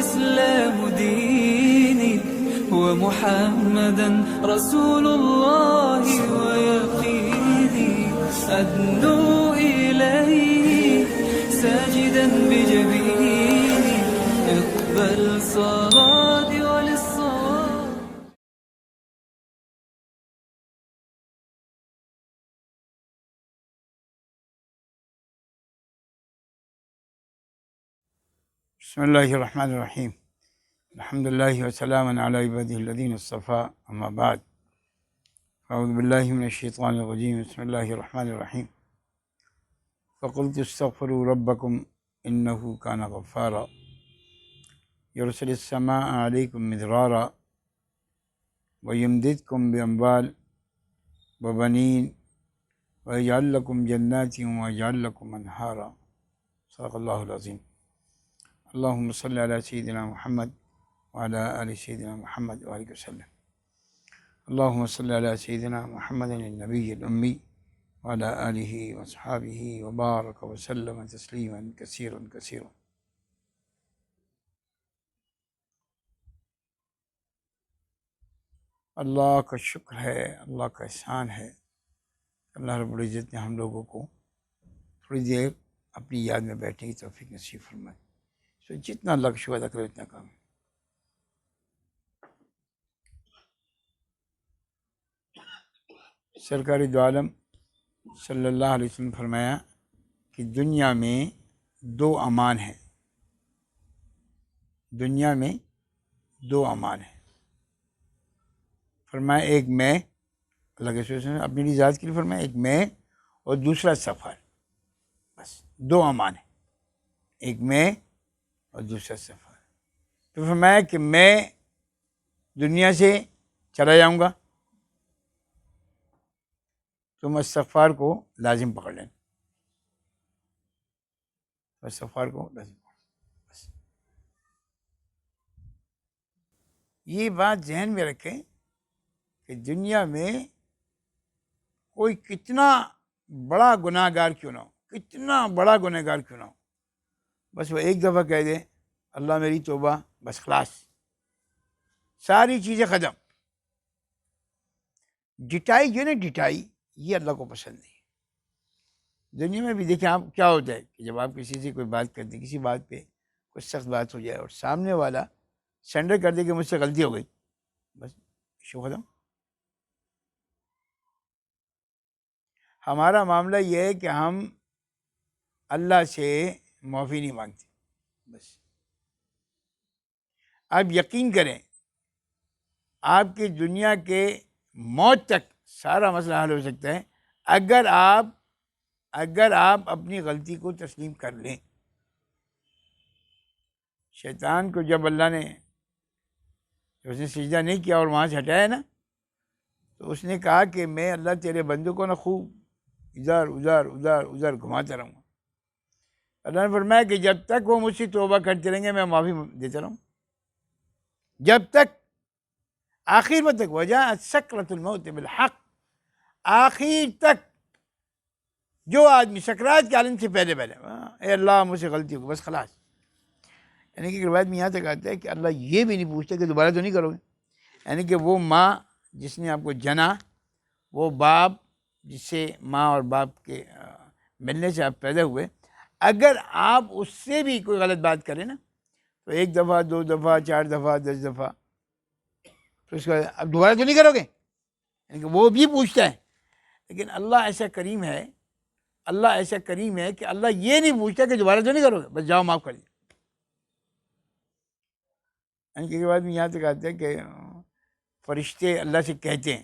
والإسلام ديني ومحمدا رسول الله ويقيني أدنو إليه ساجدا بجبيني اقبل صلاتي وللصلاة. بسم اللہ الرحمن الرحیم. الحمد للہ وسلام علی عبادہ الذین اصطفیٰ، اما بعد. اعوذ باللہ من الشیطان الرجیم. بسم اللہ الرحمن الرحیم. فقلت استغفروا ربکم انہ کان غفارا یرسل السماء علیکم مدرارا ویمددکم باموال وبنین ویجعل لکم جنات ویجعل لکم انہارا. صدق اللہ العظیم. اللہم صلی علی سیدنا محمد وعلی آل سیدنا محمد وآلہ وسلم. اللہم صلی علی سیدنا محمد النبی الامی وعلی آلہ وصحابہ وبارک وسلم تسلیما کثیرا کثیرا. اللہ کا شکر ہے، اللہ کا احسان ہے. اللہ رب العزت نے ہم لوگوں کو تھوڑی دیر اپنی یاد میں بیٹھنے کی توفیق نصیب فرمائے. تو جتنا اللہ کا شکر ادا کرو اتنا کام ہے. سرکار دو عالم صلی اللہ علیہ وسلم نے فرمایا کہ دنیا میں دو امان ہیں. دنیا میں دو امان ہیں. فرمایا ایک میں، اللہ کے رسول نے اپنی ذات کے لیے فرمایا ایک میں اور دوسرا سفر. بس دو امان ہیں، ایک میں اور دوسرا سفر. تو فرمایا کہ میں دنیا سے چلا جاؤں گا، تم استغفار کو لازم پکڑ لینا. استغفار کو لازم پکڑ. بس یہ بات ذہن میں رکھیں کہ دنیا میں کوئی کتنا بڑا گناہ گار کیوں نہ ہو، کتنا بڑا گناہ گار کیوں نہ ہو، بس وہ ایک دفعہ کہہ دے اللہ میری توبہ، بس خلاص، ساری چیزیں ختم. ڈٹائی جو ہے نا، ڈٹائی یہ اللہ کو پسند نہیں. دنیا میں بھی دیکھیں آپ کیا ہوتا ہے کہ جب آپ کسی سے کوئی بات کرتے ہیں، کسی بات پہ کوئی سخت بات ہو جائے اور سامنے والا سرنڈر کر دے کہ مجھ سے غلطی ہو گئی، بس ایشو ختم. ہمارا معاملہ یہ ہے کہ ہم اللہ سے معافی نہیں مانگتے. بس آپ یقین کریں آپ کی دنیا کے موت تک سارا مسئلہ حل ہو سکتا ہے اگر آپ اپنی غلطی کو تسلیم کر لیں. شیطان کو جب اللہ نے اس نے سجدہ نہیں کیا اور وہاں سے ہٹایا نا، تو اس نے کہا کہ میں اللہ تیرے بندوں کو نا خوب ادھر ادھر ادھر ادھر گھماتا رہوں گا. اللہ نے فرمایا کہ جب تک وہ مجھ سے توبہ کرتے رہیں گے میں معافی دیتا رہوں، جب تک آخر وقت تک. وجاءت سکرۃ الموت بالحق، آخر تک جو آدمی سکرات کے عالم سے پہلے اے اللہ مجھ سے غلطی ہوگی، بس خلاص. یعنی کہ روایت میں یہاں تک آتا ہے کہ اللہ یہ بھی نہیں پوچھتا کہ دوبارہ تو نہیں کرو گے. یعنی کہ وہ ماں جس نے آپ کو جنا، وہ باپ جس سے ماں اور باپ کے ملنے سے آپ پیدا ہوئے، اگر آپ اس سے بھی کوئی غلط بات کریں نا تو ایک دفعہ، دو دفعہ، 4 دفعہ، 10 دفعہ، تو اس کے بعد اب دوبارہ تو نہیں کرو گے. یعنی کہ وہ بھی پوچھتا ہے. لیکن اللہ ایسا کریم ہے، اللہ ایسا کریم ہے کہ اللہ یہ نہیں پوچھتا کہ دوبارہ تو نہیں کرو گے، بس جاؤ معاف کر دیا. یعنی کہ بعد میں یہاں تک آتا ہے کہ فرشتے اللہ سے کہتے ہیں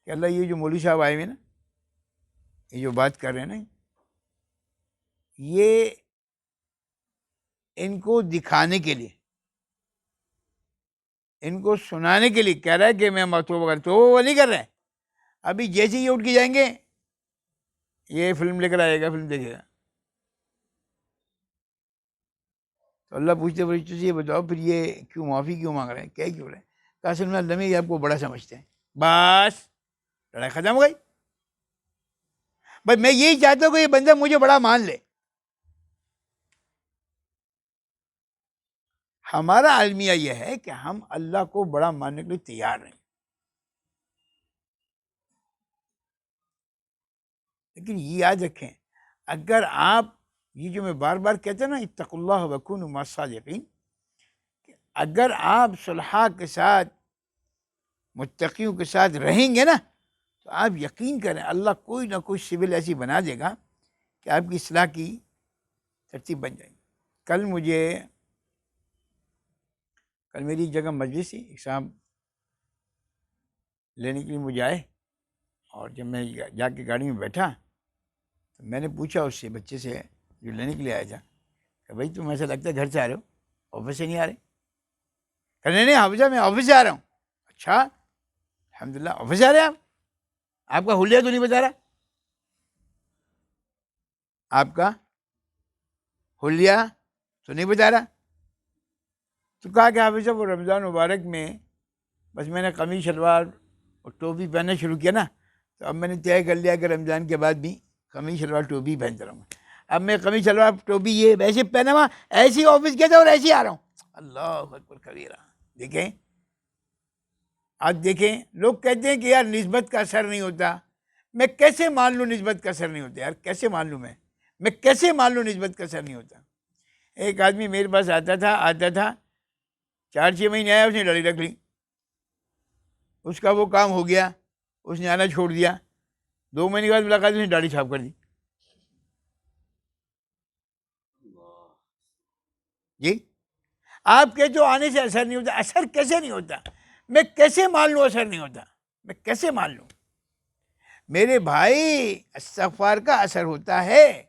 کہ اللہ یہ جو مولوی صاحب آئے ہوئے نا، یہ جو بات کر رہے ہیں نا، یہ ان کو دکھانے کے لیے، ان کو سنانے کے لیے کہہ رہا ہے کہ میں توبہ کرتا ہوں. وہ نہیں کر رہے ہیں. ابھی جیسے یہ اٹھ کے جائیں گے یہ فلم لے کر آئے گا، فلم دیکھے گا. تو اللہ پوچھتے فرشتوں سے یہ بتاؤ پھر یہ کیوں معافی کیوں مانگ رہے ہیں، کیا کیوں رہے ہیں؟ کہا اصل میں اللہ میں یہ آپ کو بڑا سمجھتے ہیں. بس لڑائی ختم ہو گئی. بھائی میں یہی چاہتا ہوں کہ یہ بندہ مجھے بڑا مان لے. ہمارا المیہ یہ ہے کہ ہم اللہ کو بڑا ماننے کے لیے تیار نہیں. لیکن یہ یاد رکھیں، اگر آپ یہ جو میں بار بار کہتا ہوں نا اتقوا اللہ وکونوا مع الصادقین، اگر آپ صلحاء کے ساتھ متقیوں کے ساتھ رہیں گے نا تو آپ یقین کریں اللہ کوئی نہ کوئی سبل ایسی بنا دے گا کہ آپ کی اصلاح کی ترتیب بن جائے گی. کل میری ایک جگہ مجلس تھی، ایک صاحب لینے کے لیے مجھے آئے، اور جب میں جا کے گاڑی میں بیٹھا تو میں نے پوچھا اس سے، بچے سے جو لینے کے لیے آیا تھا، کہ بھائی تم ایسا لگتا ہے گھر سے آ رہے ہو، آفس سے نہیں آ رہے؟ کہ نہیں حافظہ میں آفس سے آ رہا ہوں. اچھا الحمدللہ آفس سے آ رہے ہیں آپ کا حلیہ تو نہیں بتا رہا، آپ کا حلیہ تو نہیں بتا رہا. تو کہا کہ حافظ صاحب وہ رمضان مبارک میں بس میں نے قمیص شلوار اور ٹوپی پہننا شروع کیا نا، تو اب میں نے طے کر لیا کہ رمضان کے بعد بھی قمیص شلوار ٹوپی پہنتا رہوں گا. اب میں قمیص شلوار ٹوپی یہ ویسے پہنا ہوا، ایسے ہی آفس گیا تھا اور ایسے ہی آ رہا ہوں. اللہ اکبر کبیرہ. دیکھیں آج دیکھیں لوگ کہتے ہیں کہ یار نسبت کا اثر نہیں ہوتا. میں کیسے مان لوں نسبت کا اثر نہیں ہوتا؟ یار کیسے مان لوں؟ میں کیسے مان لوں نسبت کا اثر نہیں ہوتا؟ ایک آدمی میرے پاس آتا تھا 4-6 مہینے آیا، اس نے داڑھی رکھ لی، اس کا وہ کام ہو گیا، اس نے آنا چھوڑ دیا. 2 مہینے کے بعد ملاقات، اس نے داڑھی چھاپ کر دی. جی آپ کے جو آنے سے اثر نہیں ہوتا، اثر کیسے نہیں ہوتا؟ میں کیسے مان لوں اثر نہیں ہوتا؟ میں کیسے مان لوں؟ میرے بھائی استغفار کا اثر ہوتا ہے،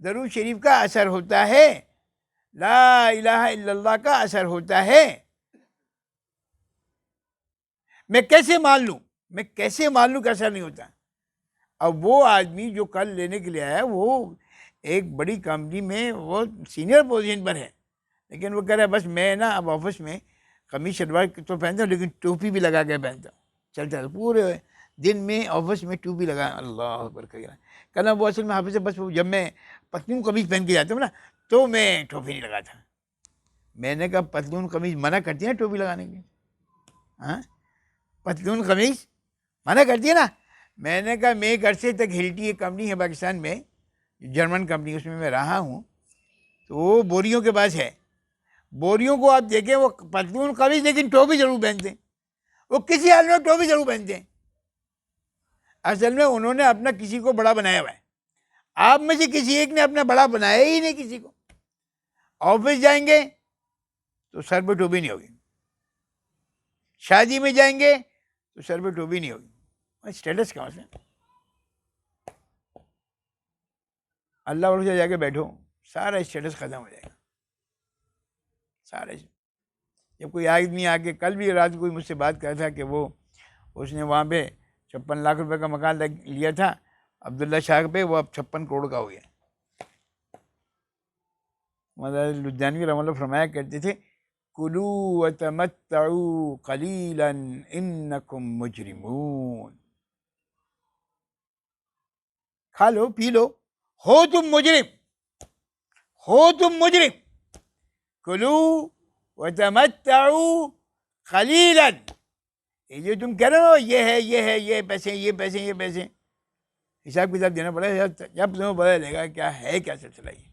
درود شریف کا اثر ہوتا ہے، لا الہ الا اللہ کا اثر ہوتا ہے. میں کیسے مان لوں؟ میں کیسے مان لوں کہ اثر نہیں ہوتا؟ اب وہ آدمی جو کل لینے کے لیے آیا وہ ایک بڑی کمپنی میں وہ سینئر پوزیشن پر ہے، لیکن وہ کہہ رہا ہے بس میں نا اب آفس میں قمیص شلوار تو پہنتا ہوں لیکن ٹوپی بھی لگا کے پہنتا ہوں. چلتا ہے پورے دن میں آفس میں ٹوپی لگا. اللہ اکبر کبیرہ. کہنا وہ اصل میں حافظ سے بس جب میں پتلون قمیض پہن کے جاتا ہوں نا تو میں ٹوپی نہیں لگاتا. میں نے کہا پتلون قمیض منع کرتی ہے نا ٹوپی لگانے کی؟ ہاں پتلون قمیض منع کرتی ہے نا. میں نے کہا میں ایک عرصے تک ہلٹی ایک کمپنی ہے پاکستان میں، جرمن کمپنی، اس میں رہا ہوں، تو وہ بوریوں کے پاس ہے. بوریوں کو آپ دیکھیں وہ پتلون قمیض لیکن ٹوپی ضرور پہنتے ہیں، وہ کسی حال میں ٹوپی ضرور پہنتے ہیں. اصل میں انہوں نے اپنا کسی کو بڑا بنایا ہوا ہے. آپ میں سے کسی ایک نے اپنا بڑا بنایا ہی نہیں کسی کو. آفس جائیں گے تو سر پہ ٹوپی نہیں ہوگی، شادی میں جائیں گے تو سر پہ ٹوپی نہیں ہوگی. اسٹیٹس کہاں سے؟ اللہ والوں سے جا کے بیٹھو، سارا اسٹیٹس ختم ہو جائے گا. سارے جب کوئی آدمی آ کے، کل بھی رات کو کوئی مجھ سے بات کر تھا کہ اس نے وہاں پہ 56 لاکھ روپے کا مکان لیا تھا عبداللہ شاہ پہ، وہ اب 56 کروڑ کا ہو گیا. مولانا لدھیانوی رحمۃ اللہ فرمایا کرتے تھے کلوا وتمتعوا قلیلا انکم مجرمون. کھا لو پی لو، ہو تم مجرم. کلو وتمتعوا قلیلا. یہ جو تم کہہ رہے ہو یہ پیسے حساب کتاب دینا پڑے گا، جب تمہیں پتا لگے گا کیا ہے کیا سلسلہ. یہ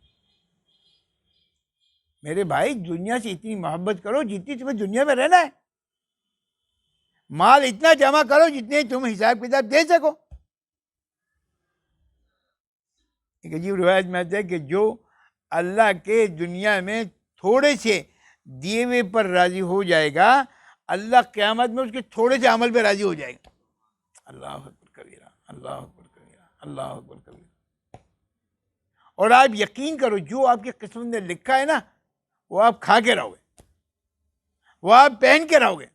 میرے بھائی دنیا سے اتنی محبت کرو جتنی تمہیں دنیا میں رہنا ہے. مال اتنا جمع کرو جتنے تم حساب کتاب دے سکو. ایک عجیب روایت میں آتا ہے کہ جو اللہ کے دنیا میں تھوڑے سے دیے ہوئے پر راضی ہو جائے گا، اللہ قیامت میں اس کے تھوڑے سے عمل پہ راضی ہو جائے گا. اللہ اکبر کبیرہ، اللہ اکبر کبیرہ، اللہ اکبر کبیرہ. اور آپ یقین کرو جو آپ کی قسمت نے لکھا ہے نا وہ آپ کھا کے رہو گے، وہ آپ پہن کے رہو گے.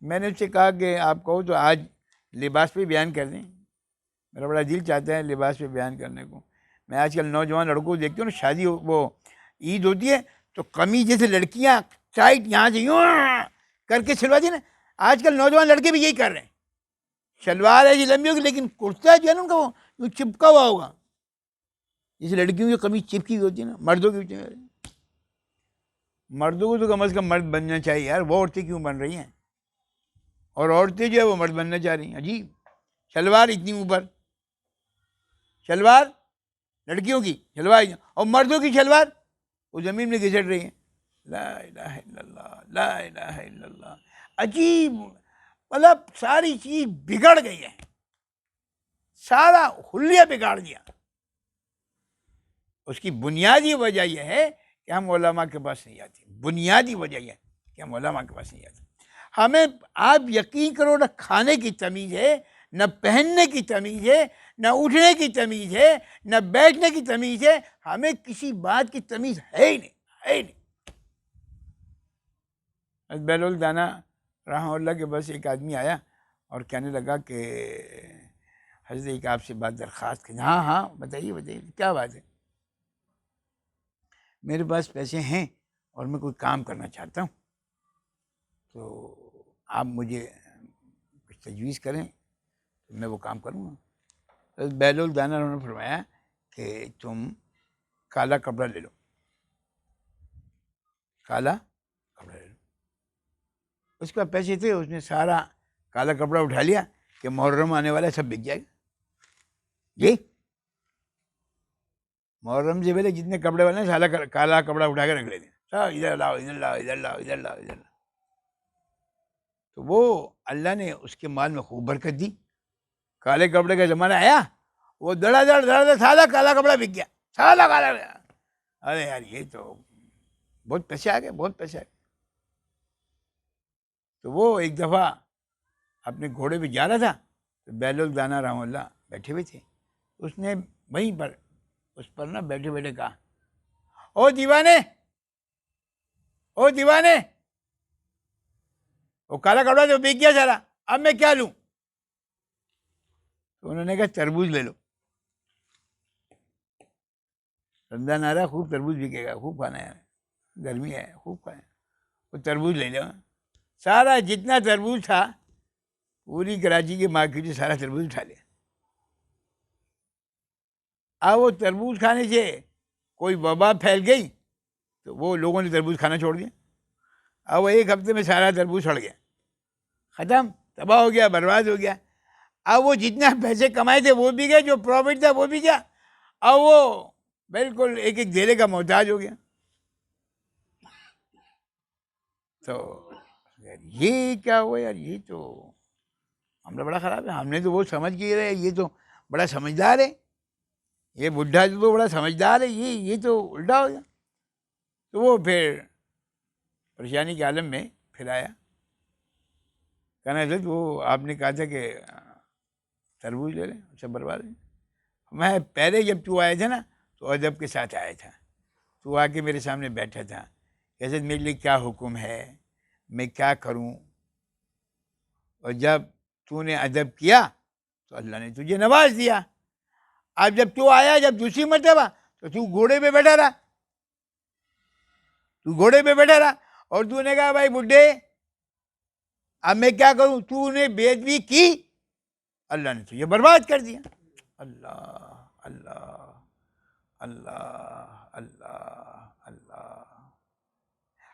میں نے اس سے کہا کہ آپ کہو تو آج لباس پہ بیان کر دیں. میرا بڑا دل چاہتا ہے لباس پہ بیان کرنے کو. میں آج کل نوجوان لڑکوں کو دیکھتی ہوں نا، شادی وہ عید ہوتی ہے تو قمیض جیسے لڑکیاں ٹائٹ یہاں سے یوں کر کے سلواتی نا، آج کل نوجوان لڑکے بھی یہی کر رہے ہیں. شلوار ایسی لمبی ہوگی لیکن کرتا جو ہے نا ان کا وہ یوں چپکا ہوا ہوگا، جیسے لڑکیوں کی قمیض چپکی ہوئی ہوتی ہے نا، مردوں کی ہوتی ہے. مردوں کو تو کم از کم مرد بننا چاہیے یار، وہ عورتیں کیوں بن رہی ہیں؟ اور عورتیں جو ہے وہ مرد بننا چاہ رہی ہیں، عجیب، شلوار اتنی اوپر، شلوار لڑکیوں کی شلوار اور مردوں کی شلوار وہ زمین میں گھسٹ رہی ہیں. لا الہ الا اللہ، لا الہ الا اللہ. عجیب، مطلب ساری چیز بگڑ گئی ہے، سارا حلیہ بگاڑ دیا. اس کی بنیادی وجہ یہ ہے کہ ہم علماء کے پاس نہیں آتے. بنیادی وجہ یہ ہے کہ ہم علماء کے پاس نہیں آتے. ہمیں، آپ یقین کرو، نہ کھانے کی تمیز ہے، نہ پہننے کی تمیز ہے، نہ اٹھنے کی تمیز ہے، نہ بیٹھنے کی تمیز ہے. ہمیں کسی بات کی تمیز ہے ہی نہیں، ہے ہی نہیں. بیلول دانا رحمہ اللہ کے بس ایک آدمی آیا اور کہنے لگا کہ حضرت ایک آپ سے بات درخواست کریں. ہاں ہاں بتائیے بتائیے، کیا بات ہے؟ میرے پاس پیسے ہیں اور میں کوئی کام کرنا چاہتا ہوں، تو آپ مجھے کچھ تجویز کریں تو میں وہ کام کروں گا. حضرت بیلول دانا انہوں نے فرمایا کہ تم کالا کپڑا لے لو، کالا کپڑا لے لو. اس کا پیسے تھے، اس نے سارا کالا کپڑا اٹھا لیا کہ محرم آنے والا ہے، سب بک جائے گا. جی، محرم سے پہلے جتنے کپڑے والے ہیں سارا کالا کپڑا اٹھا کے رکھ لیتے ہیں، سب ادھر لاؤ ادھر لاؤ ادھر لاؤ ادھر لاؤ ادھر لاؤ. تو وہ اللہ نے اس کے مال میں خوب برکت دی. کالے کپڑے کا زمانہ آیا، وہ دڑا دڑ سارا کالا کپڑا بک گیا، سارا کالا. ارے یار یہ تو بہت پیسے آ گئے، بہت پیسے آ گئے. تو وہ ایک دفعہ اپنے گھوڑے پہ جا رہا تھا، تو بیلول دانا رحمہ اللہ بیٹھے ہوئے تھے. اس نے وہیں پر اس پر نا بیٹھے بیٹھے کہا، او دیوانے، او دیوانے، وہ کالا کپڑا تو بک گیا سارا، اب میں کیا لوں؟ تو انہوں نے کہا تربوز لے لو، رمضان آ رہا ہے، خوب تربوز بکے گا، خوب کھانا ہے، گرمی ہے، خوب کھانا ہے. وہ تربوز لے لو. سارا جتنا تربوز تھا پوری کراچی کے مارکیٹ سے سارا تربوز اٹھا لیا. اب وہ تربوز کھانے سے کوئی وبا پھیل گئی تو وہ لوگوں نے تربوز کھانا چھوڑ دیا. اب وہ ایک ہفتے میں سارا تربوز سڑ گیا، ختم، تباہ ہو گیا، برباد ہو گیا. اب وہ جتنا پیسے کمائے تھے وہ بھی گئے، جو پروفٹ تھا وہ بھی گیا. اب وہ بالکل ایک ایک دھیلے کا محتاج ہو گیا. تو یار یہ کیا ہوا یار، یہ تو ہم بڑا خراب ہے. ہم نے تو وہ سمجھ کے رہے، یہ تو بڑا سمجھدار ہے، یہ بڈھا تو بڑا سمجھدار ہے، یہ تو الٹا ہو گیا. تو وہ پھر پریشانی کے عالم میں پھر آیا، کہنا حضرت وہ آپ نے کہا تھا کہ تربوز لے لیں، سب برباد ہے. میں پہلے جب تو آیا تھا نا تو ادب کے ساتھ آیا تھا، تو آ کے میرے سامنے بیٹھا تھا، حضرت میرے لیے کیا حکم ہے، میں کیا کروں. اور جب تو نے ادب کیا تو اللہ نے تجھے نواز دیا. اب جب تو آیا، جب دوسری مرتبہ، تو تو گھوڑے پہ بیٹھا رہا، تو گھوڑے پہ بیٹھا رہا اور تو نے کہا بھائی بڈھے اب میں کیا کروں. تو نے بے ادبی کی، اللہ نے تجھے برباد کر دیا. اللہ اللہ اللہ اللہ اللہ.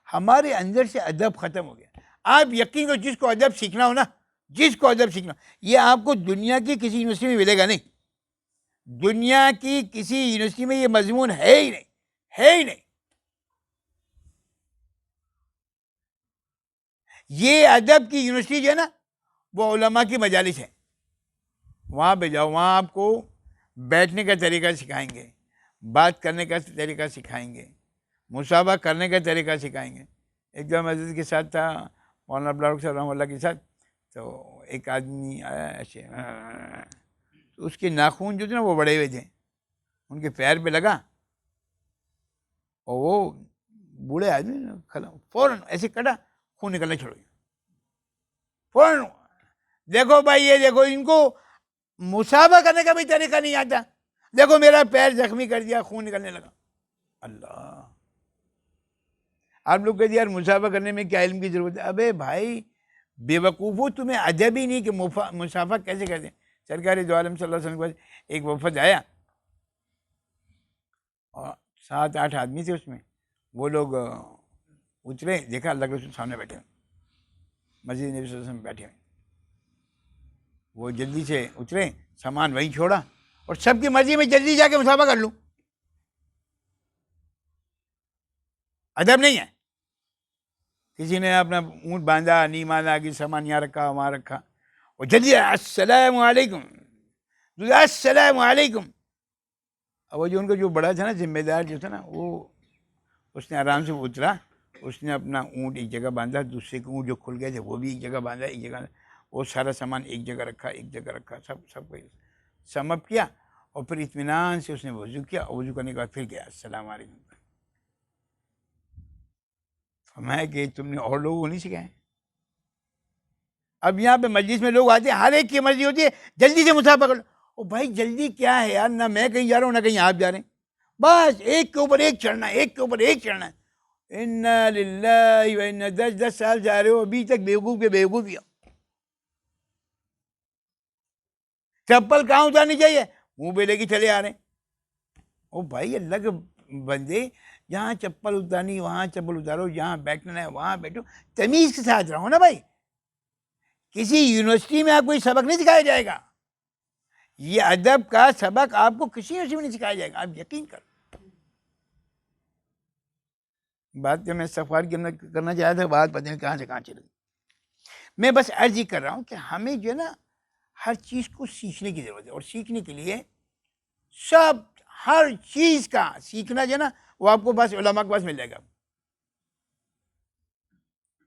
ہمارے اندر سے ادب ختم ہو گیا. آپ یقین کرو، جس کو ادب سیکھنا ہو نا، جس کو ادب سیکھنا، یہ آپ کو دنیا کی کسی یونیورسٹی میں ملے گا نہیں. دنیا کی کسی یونیورسٹی میں یہ مضمون ہے ہی نہیں، ہے ہی نہیں. یہ ادب کی یونیورسٹی جو ہے نا وہ علماء کی مجالس ہے. وہاں پہ جاؤ، وہاں آپ کو بیٹھنے کا طریقہ سکھائیں گے، بات کرنے کا طریقہ سکھائیں گے، مصابہ کرنے کا طریقہ سکھائیں گے. ایک دم حضرت کے ساتھ تھا، مولانا عبدالرحمٰن صاحب رحمۃ اللہ کے ساتھ. تو ایک آدمی آیا ایسے، تو اس کے ناخون جو تھے نا وہ بڑے ہوئے تھے، ان کے پیر پہ لگا اور وہ بوڑھے آدمی کھلا فوراً ایسے کٹا، خون نکلنا چھوڑ گیا فوراً. دیکھو بھائی، یہ دیکھو، ان کو مصابہ کرنے کا بھی طریقہ نہیں آتا. دیکھو میرا پیر زخمی کر دیا، خون نکلنے لگا. اللہ، آپ لوگ کہتے ہیں یار مصابہ کرنے میں کیا علم کی ضرورت ہے. ابے بھائی بے وقوفو، تمہیں ادب ہی نہیں کہ مصافہ کیسے کرتے ہیں. سرکار دو عالم صلی اللہ علیہ وسلم کے پاس ایک وفد آیا اور 7-8 آدمی تھے اس میں. وہ لوگ اترے دیکھا اللہ کے رسول سامنے بیٹھے ہیں، مسجد نبی صلی اللہ علیہ وسلم بیٹھے ہیں. وہ جلدی سے اترے، سامان وہیں چھوڑا، اور سب کی مرضی میں جلدی جا کے مسافہ کر لوں. ادب نہیں ہے. کسی نے اپنا اونٹ باندھا، نہیں باندھا، کہ سامان یہاں رکھا وہاں رکھا، اور جلدی السلام علیکم، السلام علیکم. اب وہ جو ان کا جو بڑا تھا نا، ذمہ دار جو تھا نا، وہ اس نے آرام سے اترا، اس نے اپنا اونٹ ایک جگہ باندھا، دوسرے کے اونٹ جو کھل گئے تھے وہ بھی ایک جگہ باندھا، ایک جگہ وہ سارا سامان ایک جگہ رکھا، ایک جگہ رکھا، سب کو سم اپ کیا، اور پھر اطمینان سے اس نے وضو کیا، اور وضو کرنے کے بعد پھر گیا السلام علیکم. فرمایا کہ تم نے اور لوگوں کو نہیں سکھایا. اب یہاں پہ مجلس میں لوگ آتے ہیں، ہر ایک کی مرضی ہوتی ہے جلدی سے مسافہ کر لو. او بھائی جلدی کیا ہے یار، نہ میں کہیں جا رہا ہوں نہ کہیں آپ جا رہے ہیں، بس ایک کے اوپر ایک چڑھنا ہے، ایک کے اوپر ایک چڑھنا ہے. انا للہ و انا، 10 سال جا رہے ہو، ابھی تک بیوقوف کے بیوقوف ہی ہو. چپل کہاں اتارنی چاہیے، منہ پہ لے کے چلے آ رہے ہیں. او بھائی اللہ کے بندے، جہاں چپل اتارنی وہاں چپل اتارو، جہاں بیٹھنا ہے وہاں بیٹھو، تمیز کے ساتھ رہو نا بھائی. کسی یونیورسٹی میں آپ کو یہ سبق نہیں سکھایا جائے گا، یہ ادب کا سبق آپ کو کسی یونیورسٹی میں نہیں سکھایا جائے گا، آپ یقین کرو. بات کہ میں استغفار کرنا چاہتا تھا، بات پتہ نہیں کہاں سے کہاں چلی گئی. میں بس عرض ہی کر رہا ہوں کہ ہمیں جو ہے نا ہر چیز کو سیکھنے کی ضرورت ہے، اور سیکھنے کے لیے ہر چیز کا سیکھنا جو ہے نا وہ آپ کو بس علماء کے پاس مل جائے گا.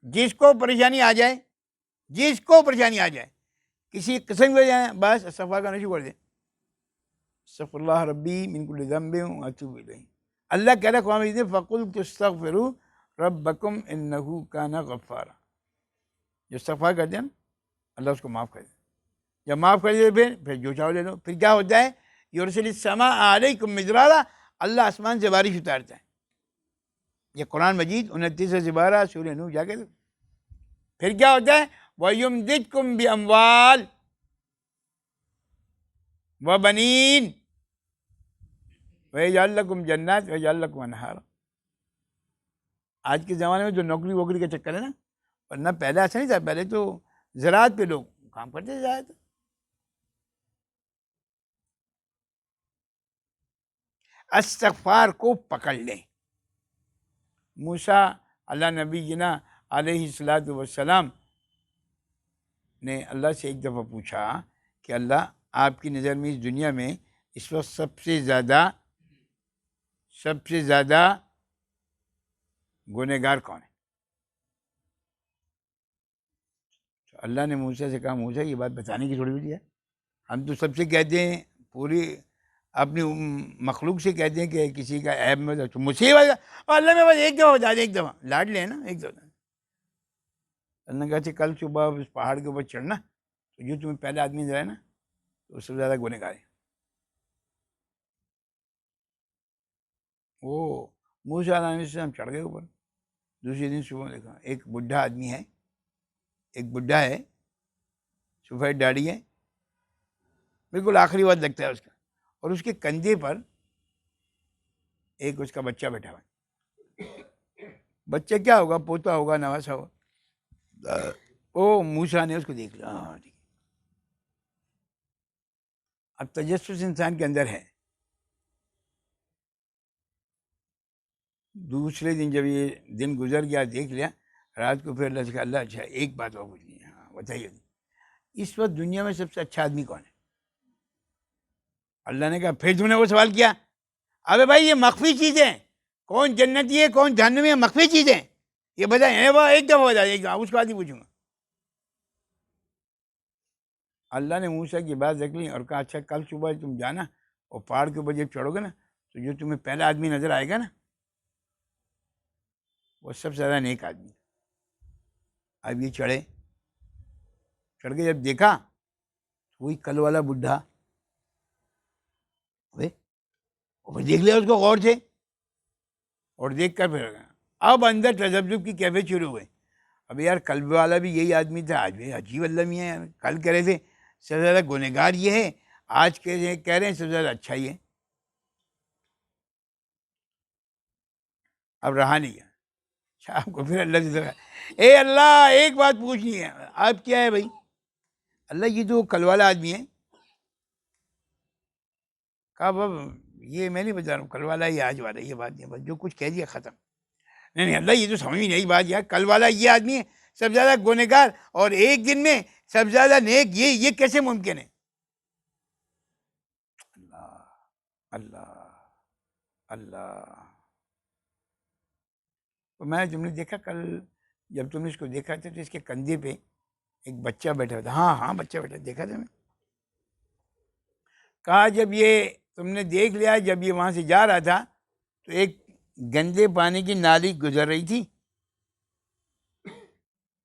جس کو پریشانی آ جائے، جس کو پریشانی آ جائے، کسی قسم کی جائے، بس استغفار کرنا شروع کر دیں. استغفر اللہ ربی من کل ذنب واتوب الیہ. اللہ کہہ رہا قرآن مجید میں فَقُلْتُ اسْتَغْفِرُوا رَبَّكُمْ إِنَّهُ كَانَ غَفَّارًا. جو استغفار کرتے ہیں نا اللہ اس کو معاف کر دے. جب معاف کر دے پھر جو چاہو لے لو. پھر کیا ہوتا ہے، یرسل السماء علیکم مدرارا، اللہ آسمان سے بارش اتارتا ہے. یہ قرآن مجید 29 سپارہ سورہ نوح جا کے. پھر کیا ہوتا ہے، وَيُمْدِدْكُمْ بِأَمْوَالٍ وَبَنِينَ وَيَجْعَلْ لَكُمْ جَنَّاتٍ وَيَجْعَلْ لَكُمْ أَنْهَارًا. آج کے زمانے میں جو نوکری ووکری کا چکر ہے نا، ورنہ پہلے ایسا نہیں تھا. پہلے تو زراعت پہ لوگ کام کرتے تھے زیادہ. استغفار کو پکڑ لیں. موسیٰ اللہ نبی جنا علیہ الصلاۃ والسلام نے اللہ سے ایک دفعہ پوچھا کہ اللہ آپ کی نظر میں اس دنیا میں اس وقت سب سے زیادہ گنہگار کون ہے؟ تو اللہ نے موسیٰ سے کہا موسیٰ یہ بات بتانے کی تھوڑی ہوتی ہے، ہم تو سب سے کہتے ہیں، پوری اپنی مخلوق سے کہتے ہیں کہ کسی کا عیب میں تو مصیبت، اور اللہ میں بس ایک دفعہ بتا دیں، ایک دفعہ لاڈ لیں نا، ایک دفعہ. اللہ نے کہا کہ کل صبح اس پہاڑ کے اوپر چڑھنا، تو جو تمہیں پہلا آدمی نظر آئے نا تو اس سے زیادہ گنہگار ہے. وہ موسیٰ علیہ السلام چڑھ گئے اوپر. دوسرے دن صبح دیکھا ایک بڈھا آدمی ہے، ایک بڈھا ہے، سفید داڑھی ہے، بالکل آخری وقت لگتا ہے اس کا، اور اس کے کندھے پر ایک اس کا بچہ بیٹھا ہوا ہے. بچہ کیا ہوگا، پوتا ہوگا، نواسا ہوگا. او موسیٰ نے اس کو دیکھ لیا. اب تجسس انسان کے اندر ہے. دوسرے دن جب یہ دن گزر گیا، دیکھ لیا، رات کو پھر اللہ سے کہا اللہ اچھا ایک بات اور پوچھنی ہے، ہاں بتائیے اس وقت دنیا میں سب سے اچھا آدمی کون ہے؟ اللہ نے کہا پھر تم نے وہ سوال کیا؟ ابے بھائی یہ مخفی چیزیں، کون جنتی ہے کون جہنمی ہے، مخفی چیزیں یہ بتائیں. وہ ایک دفعہ بتا دیں، اس کے بعد ہی پوچھوں گا. اللہ نے موسیٰ کی بات رکھ لی اور کہا اچھا کل صبح تم جانا اور پہاڑ کے اوپر جب چڑھو گے نا تو جو تمہیں پہلا آدمی نظر آئے گا نا وہ سب سے زیادہ نیک آدمی. اب یہ چڑھ کے جب دیکھا وہی کل والا بڈھا، دیکھ لیا اس کو غور سے، اور دیکھ کر پھر اب اندر تذبذب کی کیفیت شروع ہوئے. اب یار کل والا بھی یہی آدمی تھا، آج بھی عجیب اللہ میاں ہے. کل کہہ رہے تھے سب سے زیادہ گنہگار یہ ہے، آج کہہ رہے ہیں سب سے زیادہ اچھا ہی ہے. اب رہا نہیں گیا. شام کو پھر اللہ سے دعا، اے اللہ ایک بات پوچھنی ہے. آپ کیا ہے بھائی؟ اللہ یہ تو کل والا آدمی ہے. کہا بابا یہ میں نہیں بتا رہا ہوں کل والا یہ آج والا، یہ بات نہیں، بس جو کچھ کہہ دیا ختم. نہیں اللہ یہ تو سمجھ میں نہیں بات، یار کل والا یہ آدمی ہے سب سے زیادہ گنہگار، اور ایک دن میں سب سے زیادہ نیک، یہ کیسے ممکن ہے؟ اللہ اللہ اللہ. تو میں تم نے دیکھا کل جب تم نے اس کو دیکھا تھا تو اس کے کندھے پہ ایک بچہ بیٹھا ہوا تھا. ہاں ہاں بچہ بیٹھا دیکھا تھا میں. کہا جب یہ تم نے دیکھ لیا، جب یہ وہاں سے جا رہا تھا تو ایک گندے پانی کی نالی گزر رہی تھی.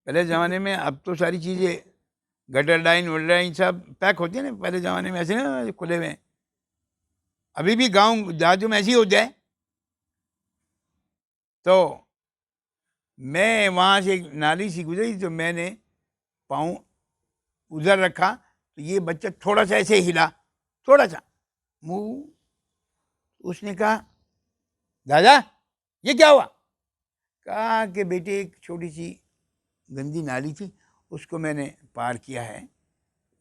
پہلے زمانے میں، اب تو ساری چیزیں گٹر لائن وٹر لائن سب پیک ہوتی ہیں نا، پہلے زمانے میں ایسے نا کھلے ہوئے ہیں. ابھی بھی گاؤں دیہاتوں میں ایسے ہی ہوتا ہے. تو میں وہاں سے ایک نالی سی گزری تو میں نے پاؤں ادھر رکھا تو یہ بچہ تھوڑا سا ایسے ہلا، تھوڑا سا منہ. اس نے کہا دادا یہ کیا ہوا؟ کہا کہ بیٹے ایک چھوٹی سی گندی نالی تھی اس کو میں نے پار کیا ہے،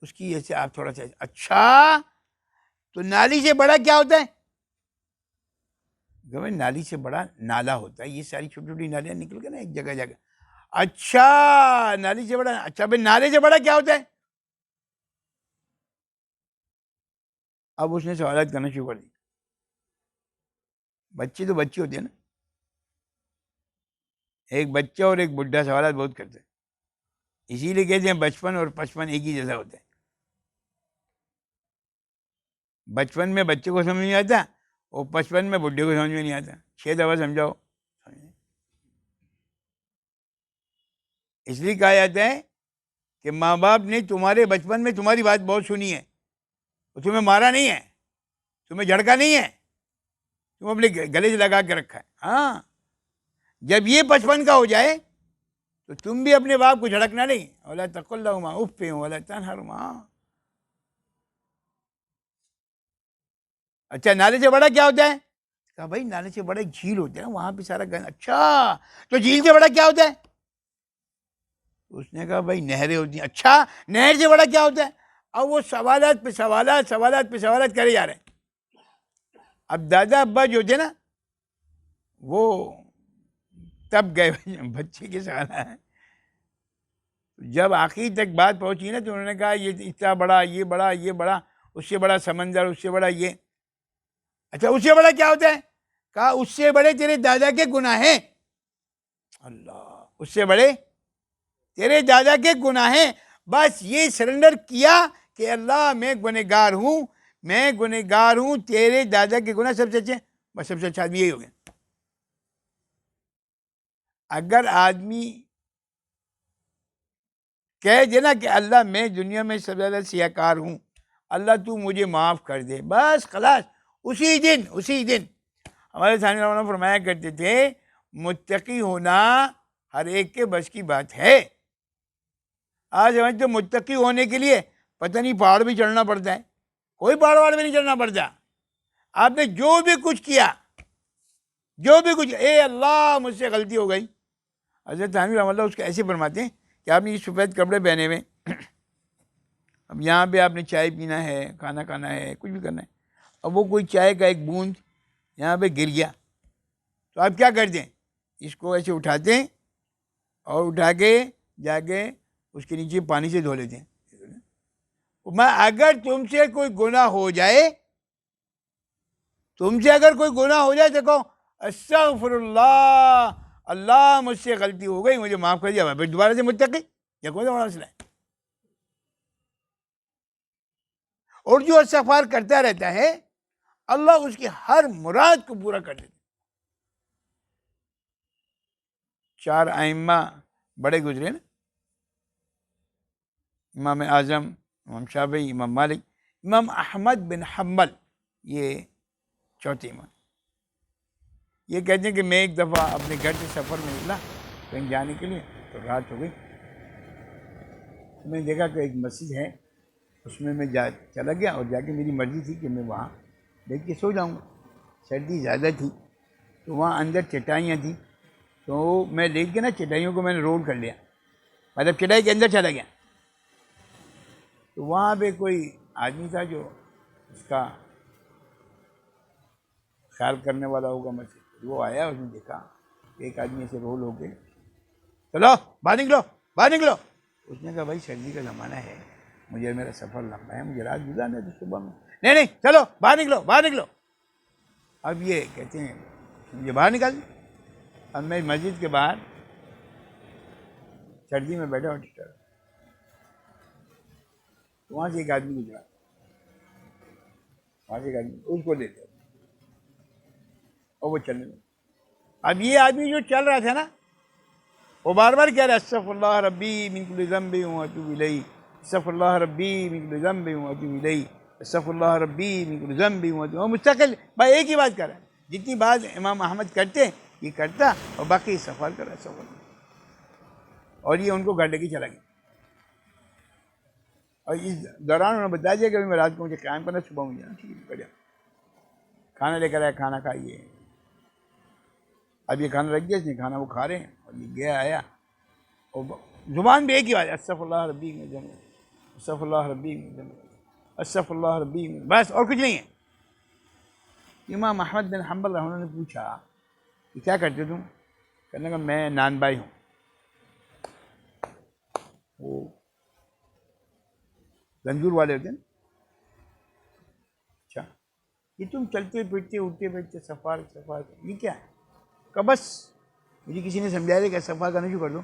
اس کی وجہ سے آپ تھوڑا سا. اچھا تو نالی سے بڑا کیا ہوتا ہے؟ نالی سے بڑا نالا ہوتا ہے. یہ ساری چھوٹی چھوٹی نالیاں نکل کے نا ایک جگہ جگہ. اچھا نالی سے بڑا، اچھا بھائی نالے سے بڑا کیا ہوتا ہے؟ اب اس نے سوالات کرنا شروع کر دی. بچے تو بچے ہوتے ہیں نا، ایک بچہ اور ایک بڈھا سوالات بہت کرتے ہیں. اسی لیے کہتے ہیں بچپن اور پچپن ایک ہی جیسا ہوتا ہے. بچپن میں بچے کو سمجھ نہیں آتا اور پچپن میں بڈھے کو سمجھ میں نہیں آتا. 6 دفعہ سمجھاؤ. اس لیے کہا جاتا ہے کہ ماں باپ نے تمہارے بچپن میں تمہاری بات بہت سنی ہے، تمہیں مارا نہیں ہے، تمہیں جھڑکا نہیں ہے، تم اپنے گلے سے لگا کے رکھا ہے. ہاں جب یہ بچپن کا ہو جائے تو تم بھی اپنے باپ کو جھڑکنا نہیں. وَلَا تَقُل لَهُمَا أُفٍّ وَلَا تَنْهَرْهُمَا. اچھا نالے سے بڑا کیا ہوتا ہے؟ کہا بھائی نالے سے بڑا ایک جھیل ہوتا ہے وہاں پہ سارا گند. اچھا تو جھیل سے بڑا کیا ہوتا ہے؟ اس نے کہا بھائی نہریں ہوتی ہیں. اچھا نہر سے بڑا کیا ہوتا ہے؟ اب وہ سوالات پہ سوالات، سوالات پہ سوالات کرے جا رہے ہیں. اب دادا ابا جو تھے نا وہ تب گئے بچے کے ساتھ ہیں. جب آخر تک بات پہنچی نا تو انہوں نے کہا یہ اتنا بڑا، یہ بڑا، یہ بڑا، اس سے بڑا سمندر، اس سے بڑا یہ. اچھا اس سے بڑا کیا ہوتا ہے؟ کہا اس سے بڑے تیرے دادا کے گناہ ہیں. اللہ، اس سے بڑے تیرے دادا کے گناہ ہیں. بس یہ سرنڈر کیا کہ اللہ میں گنہگار ہوں، میں گنہگار ہوں، تیرے دادا کے گناہ سب سے اچھے. بس سب سے اچھا آدمی یہی ہو گیا. اگر آدمی کہہ دے نا کہ اللہ میں دنیا میں سب سے زیادہ سیاہ کار ہوں، اللہ تو مجھے معاف کر دے، بس خلاص اسی دن ہمارے ثانوی علماء فرمایا کرتے تھے متقی ہونا ہر ایک کے بس کی بات ہے. آج سمجھتے متقی ہونے کے لیے پتہ نہیں پہاڑ بھی چڑھنا پڑتا ہے. کوئی پہاڑ واڑ بھی نہیں چڑھنا پڑتا. آپ نے جو بھی کچھ کیا، جو بھی کچھ، اے اللہ مجھ سے غلطی ہو گئی. حضرت ثانوی رحمۃ اللہ اس کو ایسے فرماتے ہیں کہ آپ نے یہ سفید کپڑے پہنے ہوئے، اب یہاں پہ آپ نے چائے پینا ہے، کھانا کھانا ہے، کچھ بھی کرنا ہے، اب وہ کوئی چائے کا ایک بوند یہاں پہ گر گیا تو آپ کیا کرتے ہیں؟ اس کو ایسے اٹھاتے ہیں اور اٹھا کے جا کے اس کے نیچے پانی سے دھو لیتے ہیں. میں اگر تم سے کوئی گناہ ہو جائے، تم سے اگر کوئی گناہ ہو جائے تو کہو استغفر اللہ، اللہ مجھ سے غلطی ہو گئی، مجھے معاف کر دیا، پھر دوبارہ سے متقی. یہ کوئی بڑا مسئلہ ہے. اور جو استغفار کرتا رہتا ہے اللہ اس کی ہر مراد کو پورا کر دیتا. 4 ائمہ بڑے گزرے نا، امام اعظم، امام شافعی، امام مالک، امام احمد بن حنبل، یہ چوتھے امام. یہ کہتے ہیں کہ میں ایک دفعہ اپنے گھر سے سفر میں نکلا کہیں جانے کے لیے تو رات ہو گئی. میں نے دیکھا کہ ایک مسجد ہے، اس میں چلا گیا اور جا کے میری مرضی تھی کہ میں وہاں دیکھ کے سو جاؤں گا. سردی زیادہ تھی تو وہاں اندر چٹائیاں تھیں تو میں لیٹ کے نا چٹائیوں کو میں نے رول کر لیا، مطلب چٹائی کے اندر چلا گیا. تو وہاں پہ کوئی آدمی تھا جو اس کا خیال کرنے والا ہوگا مسجد، وہ آیا، اس نے دیکھا ایک آدمی ایسے رول ہو کے، چلو باہر نکلو باہر نکلو. اس نے کہا بھائی سردی کا زمانہ ہے، مجھے میرا سفر لمبا ہے، مجھے رات گزارنا ہے تو صبح میں. نہیں نہیں چلو باہر نکلو باہر نکلو. اب یہ کہتے ہیں مجھے باہر نکال. اب میں مسجد کے باہر سردی میں بیٹھا ہوں، وہاں سے ایک آدمی گزرا، وہاں سے ایک آدمی اس کو دیتے اور وہ چلنے لگا. اب یہ آدمی جو چل رہا تھا نا، وہ بار بار کہہ رہا استغفر اللہ ربی من کل ذنب واتوب الیہ، استغفر اللہ ربی من کل ذنب واتوب الیہ، استغفر اللہ ربی من کل ذنب واتوب. وہ مستقل بھائی ایک ہی بات کر رہا ہے، جتنی بات امام احمد کرتے یہ کرتا اور باقی استغفار کر رہا ہے استغفر اللہ. اور یہ ان کو گھر لے کے چلا گیا. اور اس دوران انہوں نے بتا دیا کہ میں رات کو مجھے قیام کرنا، صبح مجھے ٹھیک ہے بڑھیا کھانا لے کر آیا، کھانا کھائیے. اب یہ کھانا رکھ دیا اس نے، کھانا وہ کھا رہے ہیں، اور یہ گیا آیا اور زبان بھی ایک ہی بات، استغفر اللہ ربی من ذنب، استغفر اللہ ربی من ذنب، استغفر اللہ ربی من، بس اور کچھ نہیں ہے. امام احمد بن حنبل رحمہ اللہ نے پوچھا کہ کیا کرتے تم؟ کہنے لگا میں نان بھائی ہوں. وہ رنجور والے ہوتے ہیں. اچھا یہ تم چلتے پھرتے اٹھتے بیٹھتے سفار یہ کیا ہے؟ کہ بس مجھے کسی نے سمجھایا تھا کہ سفار کرنا شروع کر دو،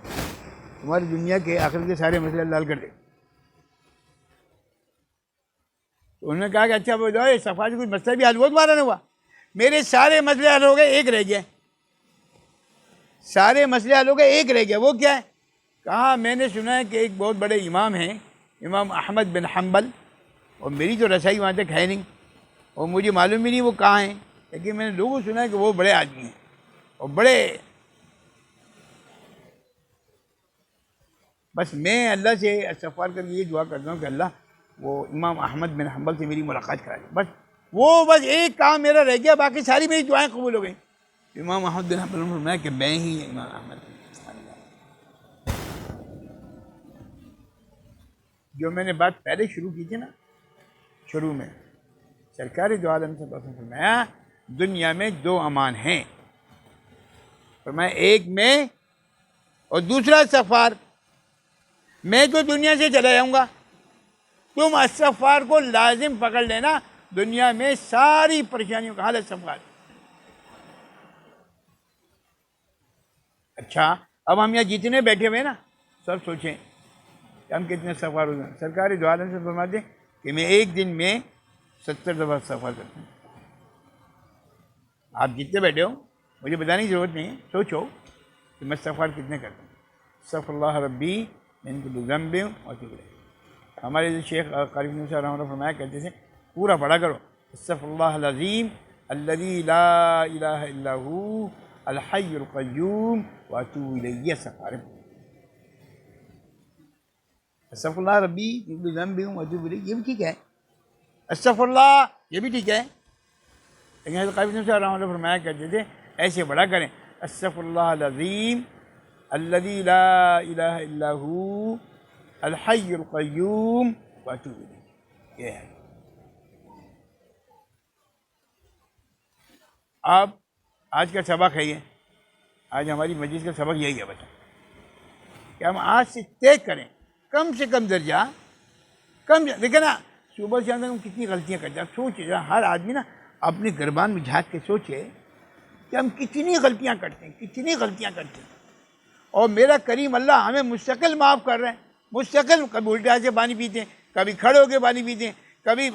تمہاری دنیا کے آخرت کے سارے مسئلے اللہ حل کر دے. تو انہوں نے کہا کہ اچھا بتاؤ سفار سے کچھ مسئلہ بھی حل ہوا تمہارا نہیں ہوا؟ میرے سارے مسئلے حل ہو گئے، ایک رہ گیا. سارے مسئلے حل ہو گئے، ایک رہ گیا. وہ کیا ہے؟ کہا میں نے سنا ہے کہ ایک بہت بڑے امام ہیں امام احمد بن حنبل، اور میری تو رسائی وہاں تک ہے نہیں اور مجھے معلوم بھی نہیں وہ کہاں ہیں، لیکن میں نے لوگوں سنا ہے کہ وہ بڑے آدمی ہیں اور بڑے. بس میں اللہ سے استغفار کر کے یہ دعا کرتا ہوں کہ اللہ وہ امام احمد بن حنبل سے میری ملاقات کرا دے. بس ایک کام میرا رہ گیا، باقی ساری میری دعائیں قبول ہو گئیں. امام احمد بن حنبل نے فرمایا کہ میں ہی امام احمد بن جو میں نے بات پہلے شروع کی تھی نا، شروع میں سرکار دو عالم سے فرمایا دنیا میں دو امان ہیں، فرمایا ایک میں اور دوسرا استغفار. میں تو دنیا سے چلا جاؤں گا، تم استغفار کو لازم پکڑ لینا، دنیا میں ساری پریشانیوں کا حل استغفار. اچھا اب ہم یہاں جتنے بیٹھے ہوئے نا سب سوچیں کہ ہم کتنے استغفار ہو جائیں. سرکار دو عالم سے فرماتے ہیں کہ میں ایک دن میں 70 دفعہ استغفار کرتا ہوں. آپ جتنے بیٹھے ہو مجھے بتانے کی ضرورت نہیں ہے، سوچو کہ میں استغفار کتنے کرتا ہوں. استغفر اللہ ربی من کل ذنب واتوب الیہ. ہمارے جو شیخ قاری نصیر صاحب رحمۃ اللہ فرمایا کرتے تھے پورا پڑھا کرو استغفر اللہ العظیم الذی لا الہ الا هو الحی القیوم واتوب الیہ. استغفر اللہ ربی من کل ذنب واتوب الیہ یہ بھی ٹھیک ہے، استغفر اللہ یہ بھی ٹھیک ہے، لیکن حضرت قاری نصیر صاحب رحمۃ اللہ فرمایا کرتے تھے ایسے پڑھا کریں استغفر اللہ العظیم الذی لا الہ الا هو الحی القیوم واتوب الیہ. یہ ہے. اب آج کا سبق ہے، یہ آج ہماری مجلس کا سبق یہی ہے بچہ کہ ہم آج سے طے کریں کم سے کم درجہ دیکھیں نا صبح سے ہم کتنی غلطیاں کرتے ہیں. سوچے ہر آدمی نا اپنے گربان میں جھانک کے سوچے کہ ہم کتنی غلطیاں کرتے ہیں اور میرا کریم اللہ ہمیں مستقل معاف کر رہے ہیں. مستقل کبھی الٹے ہاتھ سے پانی پیتے ہیں، کبھی کھڑے ہو کے پانی پیتے ہیں، کبھی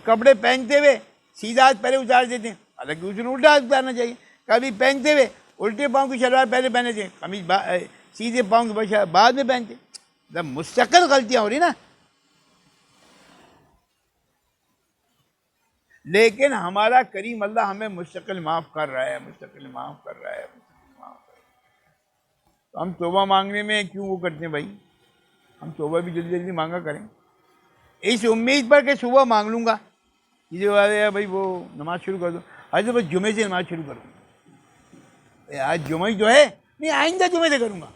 کپڑے پہنتے ہوئے سیدھا ہاتھ پہلے اتار دیتے ہیں، حالانکہ اس نے الٹا ہاتھ اتارنا چاہیے. کبھی پہنتے ہوئے الٹے پاؤں کی شلوار پہلے پہنتے ہیں، کبھی سیدھے پاؤں کی بعد میں پہنتے. جب مستقل غلطیاں ہو رہی نا، لیکن ہمارا کریم اللہ ہمیں مستقل معاف کر رہا ہے. تو ہم توبہ مانگنے میں کیوں وہ کرتے ہیں بھائی؟ ہم توبہ بھی جلدی جلدی مانگا کریں اس امید پر کہ صبح مانگ لوں گا. یہ بھائی وہ نماز شروع کر دو، آج تو بس جمعے سے نماز شروع کروں. آج جمعہ جو ہے نہیں آئندہ جمعے سے کروں گا.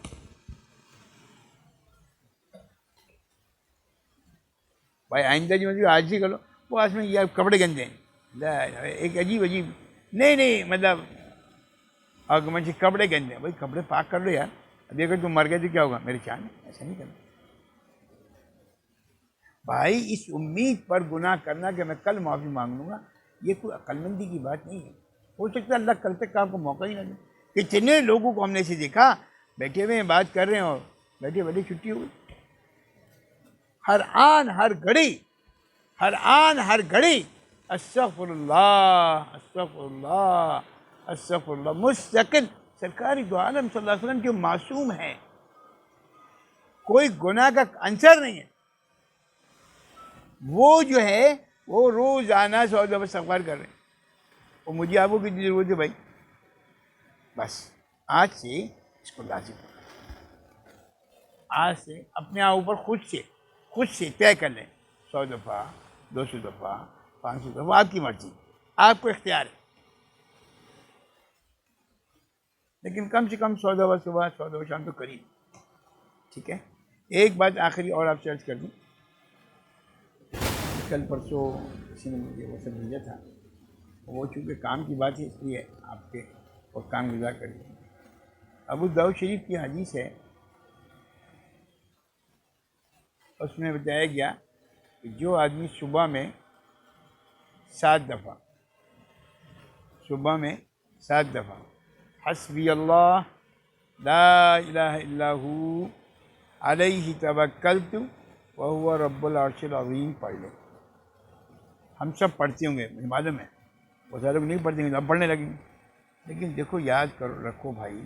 بھائی آئندہ جمعے سے آج سے کرو. وہ آج میں یہ کپڑے گندے ہیں, ایک عجیب نہیں مطلب آرگومنٹ, کپڑے گندے ہیں. بھائی کپڑے پاک کر لو یار, ابھی اگر تم مر گئے تو کیا ہوگا, میری شان ہے, ایسا نہیں کرنا. بھائی اس امید پر گناہ کرنا کہ میں کل معافی مانگ لوں گا, یہ کوئی عقل مندی کی بات نہیں ہے. ہو سکتا ہے اللہ کل تک کا آپ کو موقع ہی نہ دے. کتنے لوگوں کو ہم نے ایسے دیکھا بیٹھے ہوئے ہیں, بات کر رہے ہیں اور بیٹھے بیٹھے چھٹی ہو گئی. ہر آن ہر گھڑی استغفر اللہ مستقل. سرکار دو عالم صلی اللہ علیہ وسلم جو معصوم ہیں, کوئی گناہ کا عنصر نہیں ہے, وہ جو ہے وہ روزانہ 100 دفعہ استغفار کر رہے ہیں. اور مجھے آپ کو کتنی ضرورت ہے بھائی؟ بس آج سے اس کو لازم کریں. آج سے اپنے آپ اوپر خود سے طے کر لیں, 100 دفعہ 200 دفعہ 500 دفعہ, آپ کی مرضی, آپ کو اختیار ہے. لیکن کم سے کم 100 دفعہ صبح 100 دفعہ شام تو کری. ٹھیک ہے. ایک بات آخری اور آپ سے عرض کر دوں. کل پرسوں کسی نے مجھے وہ سب بھیجا تھا, وہ چونکہ کام کی بات ہے اس لیے آپ کے اور کام گزار کر دیں. ابو داؤد شریف کی حدیث ہے, اس میں بتایا گیا کہ جو آدمی صبح میں 7 دفعہ حسبی اللہ لا الہ الا ہو علیہ توکلت وہو رب العرش العظیم پڑھ لے. ہم سب پڑھتے ہوں گے, مجھے معلوم ہے, وہ سارے لوگ نہیں پڑھتے ہیں, اب پڑھنے لگیں گے. لیکن دیکھو یاد رکھو بھائی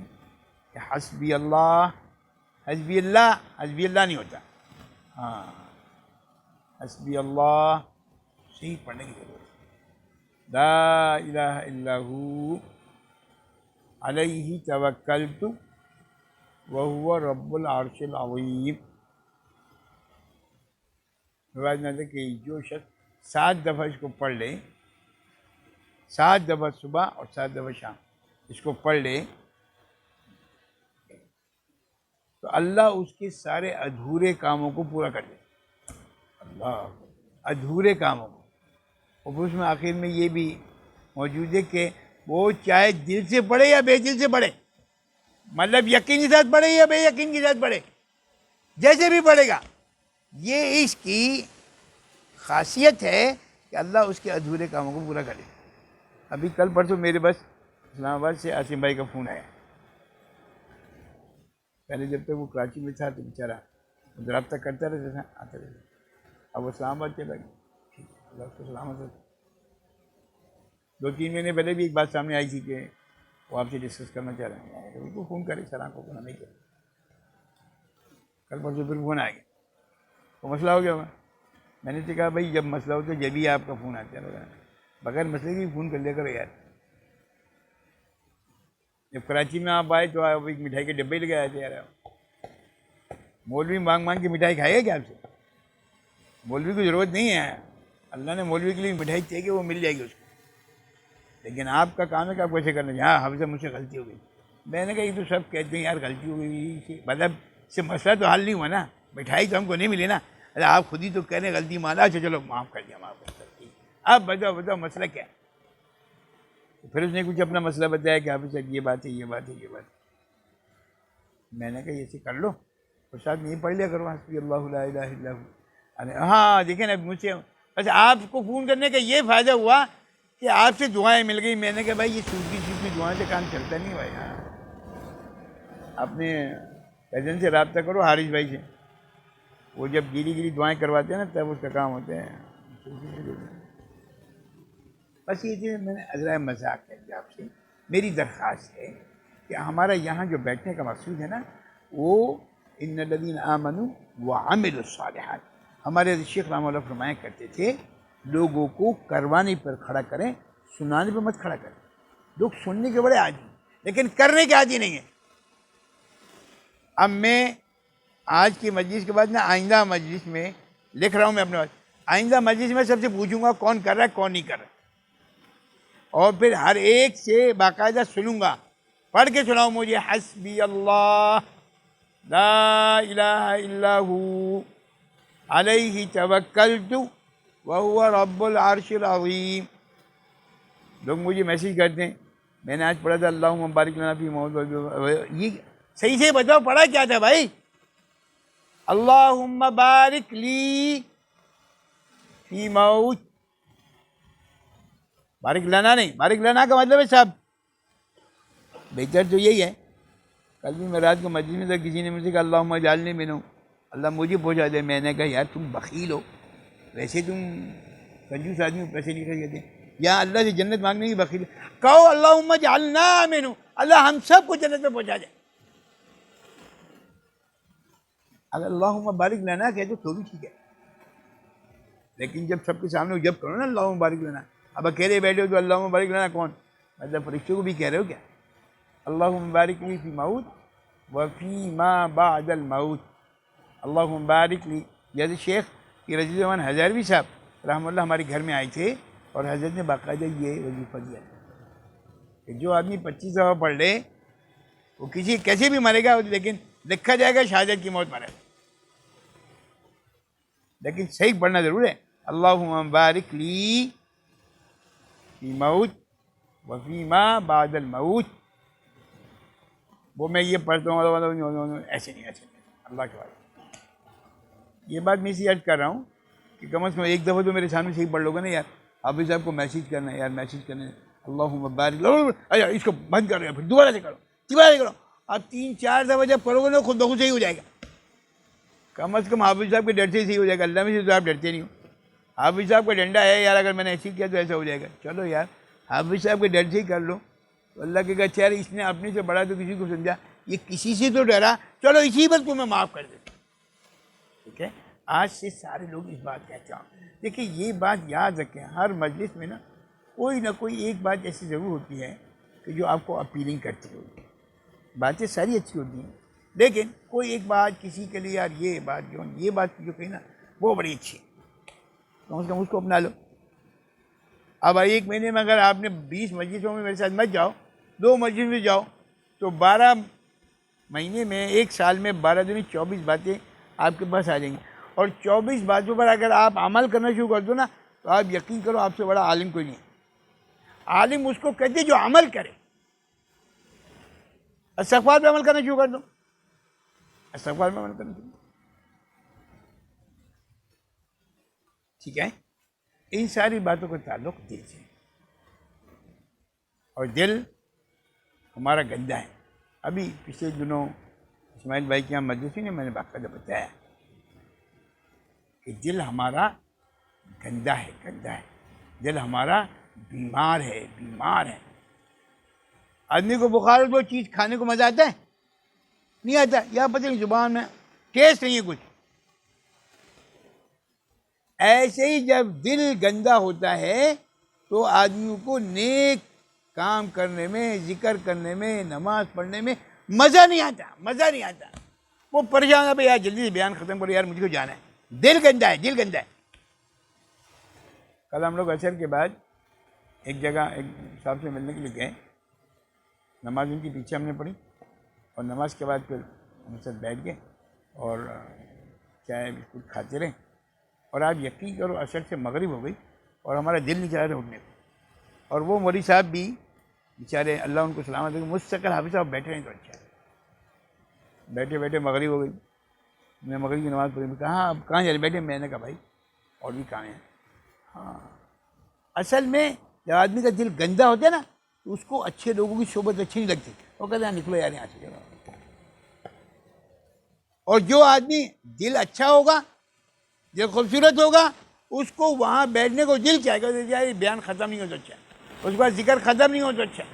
کہ حسبی اللہ نہیں ہوتا. ہاں حسبی اللہ صحیح پڑھنے کی ضرورت ہے. لا الہ الا ہو علیہ توکلت وہو رب العرش العظیم. روایت میں کہ جو شخص 7 دفعہ اس کو پڑھ لے, 7 دفعہ صبح اور 7 دفعہ شام اس کو پڑھ لے, تو اللہ اس کے سارے ادھورے کاموں کو پورا کر دے. اللہ ادھورے کاموں کو. اور پھر اس میں آخر میں یہ بھی موجود ہے کہ وہ چاہے دل سے پڑھے یا بے دل سے پڑھے, مطلب یقین کے ساتھ پڑھے یا بے یقین کے ساتھ پڑھے, جیسے بھی پڑھے گا, یہ اس کی خاصیت ہے کہ اللہ اس کے ادھورے کاموں کو پورا کرے. ابھی کل پرسوں میرے بس اسلام آباد سے عاصم بھائی کا فون آیا. پہلے جب تک وہ کراچی میں تھا تو بیچارہ رابطہ کرتا رہتا تھا, آتا رہتا. اب وہ اسلام آباد چلا گیا. اللہ اس کو سلامت رکھے. 2-3 مہینے پہلے بھی ایک بات سامنے آئی تھی کہ وہ آپ سے ڈسکس کرنا چاہ رہے ہیں, ان کو فون کرے, سر کو فون نہیں کرے. کل پرسوں پھر فون آئے گا, وہ مسئلہ ہو گیا. میں نے کہا بھائی جب مسئلہ ہو تو جب ہی آپ کا فون آتا ہے, بغیر مسئلے کی فون کر لیا کرو یار. جب کراچی میں آپ آئے تو آپ ایک مٹھائی کے ڈبے لگے آئے تھے یار. مولوی مانگ کے مٹھائی کھائے گا کیا آپ سے؟ مولوی کو ضرورت نہیں ہے, اللہ نے مولوی کے لیے مٹھائی چاہیے کہ وہ مل جائے گی اس کو. لیکن آپ کا کام ہے کہ آپ کیسے کرنا چاہیے. ہاں ہم سے مجھ سے غلطی ہو گئی. میں نے کہا یہ تو سب کہتے ہیں یار غلطی ہو گئی, مطلب سے مسئلہ تو حل نہیں ہوا نا, مٹھائی تو ہم کو نہیں ملی نا. ارے آپ خود ہی تو کہہ رہے ہیں غلطی مانا, اچھا چلو معاف کر دیا, معاف کر دیا. اب بتاؤ مسئلہ کیا ہے؟ پھر اس نے کچھ اپنا مسئلہ بتایا کہ آپ سے یہ بات ہے. میں نے کہا یہ سے کر لو, اور ساتھ میں یہ پڑھ لیا کرو حسبی اللہ لا الہ الا ہو. ہاں دیکھیں نا مجھ سے بس آپ کو فون کرنے کا یہ فائدہ ہوا کہ آپ سے دعائیں مل گئی. میں نے کہا بھائی یہ چھوٹی دعائیں سے کام چلتا نہیں بھائی. ہاں اپنے کزن سے رابطہ کرو, حارث بھائی سے, وہ جب گیری دعائیں کرواتے ہیں نا تب اس کا کام ہوتا ہے. بس یہ چیز میں نے عذرائے مذاق کر دیا آپ سے. میری درخواست ہے کہ ہمارا یہاں جو بیٹھنے کا مقصود ہے نا, وہ ان الذین آمنوا وعملوا الصالحات. ہمارے شیخ رحمہ اللہ فرمایا کرتے تھے لوگوں کو کروانے پر کھڑا کریں, سنانے پر مت کھڑا کریں. لوگ سننے کے بڑے عادی لیکن کرنے کے عادی نہیں ہیں. اب میں آج کی مجلس کے بعد نا آئندہ مجلس میں لکھ رہا ہوں, میں اپنے پاس آئندہ مجلس میں سب سے پوچھوں گا کون کر رہا ہے کون نہیں کر رہا, اور پھر ہر ایک سے باقاعدہ سنوں گا پڑھ کے سناؤ مجھے، حسبی اللہ لا الہ الا ہو علیہ توکلت وہو رب العرش العظیم. لوگ مجھے میسیج کرتے ہیں میں نے آج پڑھا تھا اللہم بارک لنا فی موت، یہ صحیح سے بتاؤ پڑھا کیا تھا بھائی؟ اللہم بارک لی فی موت، بارک لنا نہیں، بارک لنا کا مطلب ہے صاحب بہتر تو یہی ہے. کل بھی میں رات کو مسجد میں تھا، کسی نے مجھ سے کہا اللہم اجعلنی منہم، اللہ مجھے پہنچا دے. میں نے کہا یار تم بخیل ہو، ویسے تم کنجوس آدمی پیسے نہیں خرچ کرتے، یا اللہ سے جنت مانگنے کی بخیل کہو اللہم اجعلنا منہم، اللہ ہم سب کو جنت میں پہنچا دے. اگر اللہم بارک لنا کہتے تو بھی ٹھیک ہے، لیکن جب سب کے سامنے جب کرو نا اللہم بارک لنا، اب اکیلے بیٹھے ہو تو اللہم بارک لنا کون؟ مطلب فرشتوں کو بھی کہہ رہے ہو کیا؟ اللہم بارک لی فی موت وفی ما بعد الموت، اللہم بارک لی. جیسے شیخ کی رضی الرحمن ہزاروی صاحب رحمۃ اللہ ہمارے گھر میں آئے تھے اور حضرت نے باقاعدہ یہ وظیفہ دیا کہ جو آدمی 25 دفعہ پڑھ لے وہ کسی کیسے بھی مرے گا، لیکن لکھا جائے گا شہادت کی موت مرے، لیکن صحیح پڑھنا ضرور ہے. اللہم بارک لی فی موت وفی ما بعد الموت. وہ میں یہ پڑھتا ہوں ایسے نہیں، اللہ کے بارے. یہ بات میں اسی عرض کر رہا ہوں کہ کم از کم ایک دفعہ تو میرے سامنے صحیح پڑھ لو گے نا یار. حافظ صاحب کو میسیج کرنا ہے یار، میسیج کرنا ہے اللہم بارک، اچھا اس کو بند کر رہے ہیں، پھر دوبارہ سے کرو، دوبارہ سے کرو. اب 3-4 دفعہ جب پڑھو گے نا خود بخود صحیح ہو جائے گا. کم از کم حافظ صاحب کے ڈر سے ہی صحیح ہو جائے گا. اللہ میں سے تو آپ ڈرتے نہیں ہو. حافظ صاحب کا ڈنڈا ہے یار، اگر میں نے ایسے کیا تو ایسا ہو جائے گا. چلو یار حافظ صاحب کے ڈر سے ہی کر لو تو اللہ کے کہا یار اس نے اپنے سے بڑا تو کسی کو سمجھا، یہ کسی سے تو ڈرا، چلو اسی پر تمہیں معاف کر دیتا. ٹھیک ہے، آج سے سارے لوگ اس بات کہتے ہیں. دیکھیں یہ بات یاد رکھیں، ہر مجلس میں نا کوئی نہ کوئی ایک بات ایسی ضرور ہوتی ہے کہ جو آپ کو اپیلنگ کرتی ہوگی. باتیں ساری اچھی ہوتی ہیں لیکن کوئی ایک بات کسی کے لیے یار یہ بات جو کہی نا وہ بڑی اچھی ہے، کم از کم اس کو اپنا لو. اب ایک مہینے میں اگر آپ نے 20 مجلسوں میں میرے ساتھ مت جاؤ، 2 مجلس میں جاؤ تو 12 مہینے میں، ایک سال میں 12 دن 24 باتیں آپ کے پاس آ جائیں گی. اور 24 باتوں پر اگر آپ عمل کرنا شروع کر دو نا تو آپ یقین کرو آپ سے بڑا عالم کوئی نہیں ہے. عالم اس کو کہتے جو عمل کرے. استغفار پہ عمل کرنا شروع کر دو، استغفار پہ عمل کرنا شروع. ٹھیک ہے، ان ساری باتوں کا تعلق دل سے، اور دل ہمارا گندا ہے. ابھی پچھلے دنوں اسماعیل بھائی کے یہاں مجلس میں میں نے باقاعدہ بتایا کہ دل ہمارا گندا ہے، دل ہمارا بیمار ہے. آدمی کو بخار ہو تو چیز کھانے کو مزہ آتا ہے؟ نہیں آتا، یا پتہ نہیں زبان میں ٹیسٹ نہیں ہے کچھ. ایسے ہی جب دل گندا ہوتا ہے تو آدمیوں کو نیک کام کرنے میں، ذکر کرنے میں، نماز پڑھنے میں مزہ نہیں آتا. وہ پریشان ہے بھائی یار جلدی سے بیان ختم کرو یار مجھ کو جانا ہے. دل گندا ہے. کل ہم لوگ عصر کے بعد ایک جگہ ایک صاحب سے ملنے کے لیے گئے. نماز ان کے پیچھے ہم نے پڑھی اور نماز کے بعد پھر ہم ساتھ بیٹھ گئے اور چائے بسکٹ کھاتے رہے. اور آپ یقین کرو عصر سے مغرب ہو گئی اور ہمارا دل نہیں چاہ رہا اٹھنے کو. اور وہ مولوی صاحب بھی بیچارے اللہ ان کو سلامت ہے، مستقل حافظ صاحب بیٹھے رہیں تو اچھا ہے. بیٹھے مغرب ہو گئی، میں مغرب کی نماز پڑھی. کہا اب کہاں جا رہے بیٹھے؟ میں نے کہا بھائی اور بھی کام ہیں. ہاں اصل میں جب آدمی کا دل گندا ہوتا ہے نا تو اس کو اچھے لوگوں کی صحبت اچھی نہیں لگتی، وہ کہتے ہیں نکلو یار یہاں سے. اور جو آدمی دل اچھا ہوگا، دل خوبصورت ہوگا، اس کو وہاں بیٹھنے کو دل چاہے گا. یار بیان ختم نہیں ہو تو اچھا، اس کے بعد ذکر ختم نہیں ہو تو اچھا.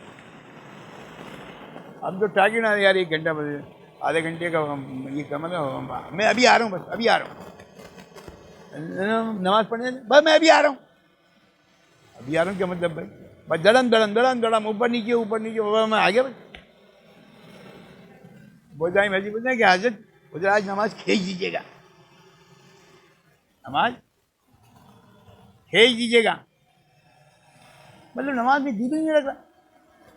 ہم تو ٹاگے نہ یار 1 گھنٹہ بجے آدھے گھنٹے کا یہ کم ہے، میں ابھی آ رہا ہوں، بس ابھی آ رہا ہوں نماز پڑھنے. بس میں ابھی آ رہا ہوں کیا مطلب بھائی؟ بس دڑم اوپر نیچے میں آ گیا. بس بولتا ہے میں بولتے ہیں کہ حضرت ادھر آج نماز کھینچ دیجیے گا، مطلب نماز میں دل نہیں لگ رہا.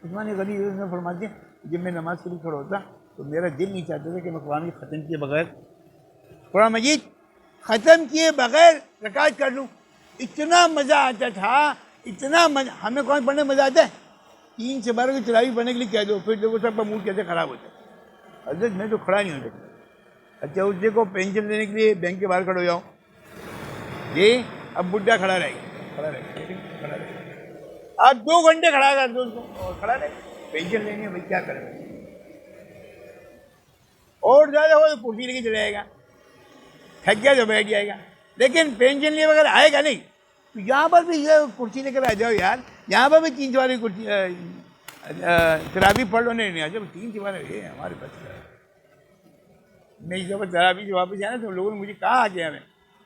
عثمان غنی نے فرماتے ہیں جب میں نماز کے لیے کھڑا ہوتا تو میرا دل نہیں چاہتا تھا کہ میں قرآن ختم کیے بغیر قرآن مجید ختم کیے بغیر رکعت کر لوں. اتنا مزہ آتا تھا، اتنا مزہ. ہمیں قرآن پڑھنے میں مزہ آتا ہے؟ 3 سے 12 کی تلاوت پڑھنے کے لیے کہہ دو، پھر دیکھو سب کا موڈ کیسے خراب ہوتا ہے. حضرت میں تو کھڑا نہیں ہو سکتا. اچھا اس دیکھو پینشن لینے کے لیے بینک کے باہر کھڑے ہو جاؤ، یہ اب بڈھا کھڑا رہے گا، کھڑا رہے گا. آپ 2 گھنٹے کھڑا کر دو اس کو اور کھڑا رہے گا. پینشن لینی ہے بھائی، کیا کریں گے؟ اور زیادہ ہو تو کرسی لے کے چلے جائے گا، تھک گیا تو بیٹھ جائے گا. لیکن پینشن لیے بغیر آئے گا نہیں. تو یہاں پر بھی یہ کرسی لے کر آ جاؤ یار، یہاں پر بھی 3 سواری کرسی تراویح پڑھ لو. نہیں آ جاؤ 3 سواری یہ ہمارے پاس. میں اس دفعہ تراویح سے واپس آیا تو لوگوں نے مجھے کہا آ گیا میں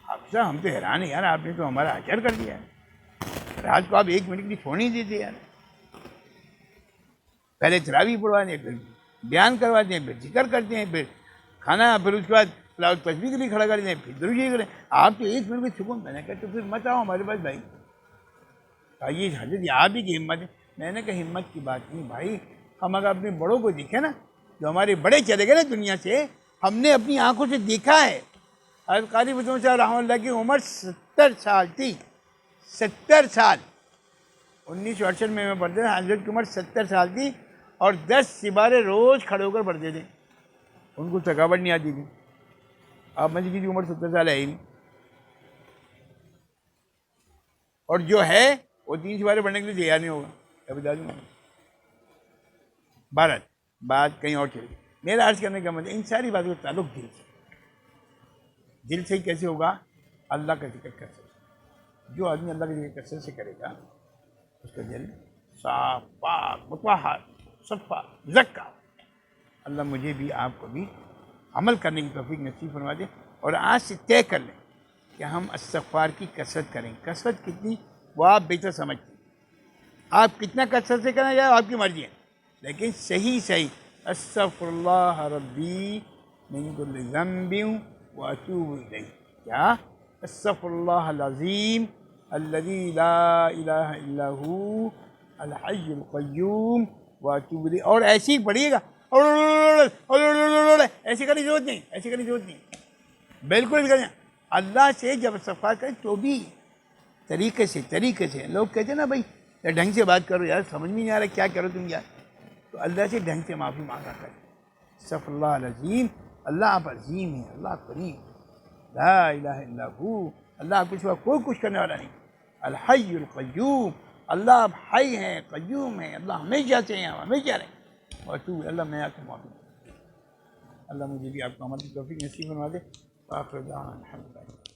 افسر ہم تو حیران ہیں یار، آپ نے تو ہمارا حشر کر دیا ہے، رات کو آپ 1 منٹ کے لیے چھوڑ نہیں دیتے یار. پہلے تراویح پڑھوا دیں، پھر بیان کروا دیں، پھر ذکر کرتے ہیں، پھر کھانا، پھر اس کے بعد تلاوت تسبیح کے لیے کھڑا کر دیں، پھر درود کریں. آپ تو 1 منٹ کے سکون. میں نے کہا تو پھر مت آؤ ہمارے پاس بھائی. یہ حضرت آپ ہی کی ہمت ہے. میں نے کہا ہمت کی بات نہیں بھائی، ہم اگر اپنے بڑوں کو دیکھیں نا، جو ہمارے بڑے چلے گئے نا دنیا سے، ہم نے اپنی آنکھوں سے دیکھا ہے. حضرت قاری بزرگ صاحب رحمۃ اللہ کی عمر 70 سال تھی. 70 سال 1968 میں پڑھتے تھے. حضرت کی عمر 70 سال تھی اور 10 سپارے روز کھڑے ہو کر پڑھتے تھے. ان کو تھکاوٹ نہیں آتی تھی. آپ میں کی عمر 70 سال ہے ہی نہیں. اور جو ہے وہ 3 سپارے پڑھنے کے لیے تیار نہیں ہوگا. کیا بتا دوں. بات کہیں اور چلی. میرا عرض کرنے کا مطلب ان ساری باتوں کا تعلق دل سے. دل سے ہی کیسے ہوگا؟ اللہ کا ذکر کر سکتے. جو آدمی اللہ کا ذکر کثرت سے کرے گا اس کا دل صاف پاک مطہر صفا زکا. اللہ مجھے بھی آپ کو بھی عمل کرنے کی توفیق نصیب فرما دے. اور آج سے طے کر لیں کہ ہم استغفار کی کثرت کریں. کثرت کتنی وہ آپ بہتر سمجھتے ہیں. آپ کتنا کثرت سے کرنا چاہے آپ کی مرضی ہے، لیکن صحیح استغفر اللہ ربی من کل ذنب واتوب الیہ. کیا؟ استغفر اللہ العظیم الذی لا الہ الا هو الحی القیوم واتوب الیہ. اور ایسے ہی پڑھیے گا، ایسے کرنے کی ضرورت نہیں، ایسے کرنے کی ضرورت نہیں. بالکل کریں. اللہ سے جب استغفار کریں تو بھی طریقے سے. لوگ کہتے ہیں نا بھائی ڈھنگ سے بات کرو یار، سمجھ میں نہیں آ رہا کیا کرو تم یار. تو اللہ سے ڈھنگ سے معافی مانگا کریں. استغفر اللہ العظیم. اللہ آپ عظیم ہیں، اللہ کریم، لا الہ الا ہو. اللہ آپ کچھ کوئی کچھ کرنے والا نہیں. الحی القیوم. اللہ آپ حی ہیں، قیوم ہیں. اللہ ہمیشہ سے ہیں، ہمیشہ رہیں. اور تو اللہ میں آپ کو معافی مانگتا ہوں. اللہ مجھے بھی آپ کو عمل کی توفیق نصیب فرما دے. آخر دعوانا الحمدللہ.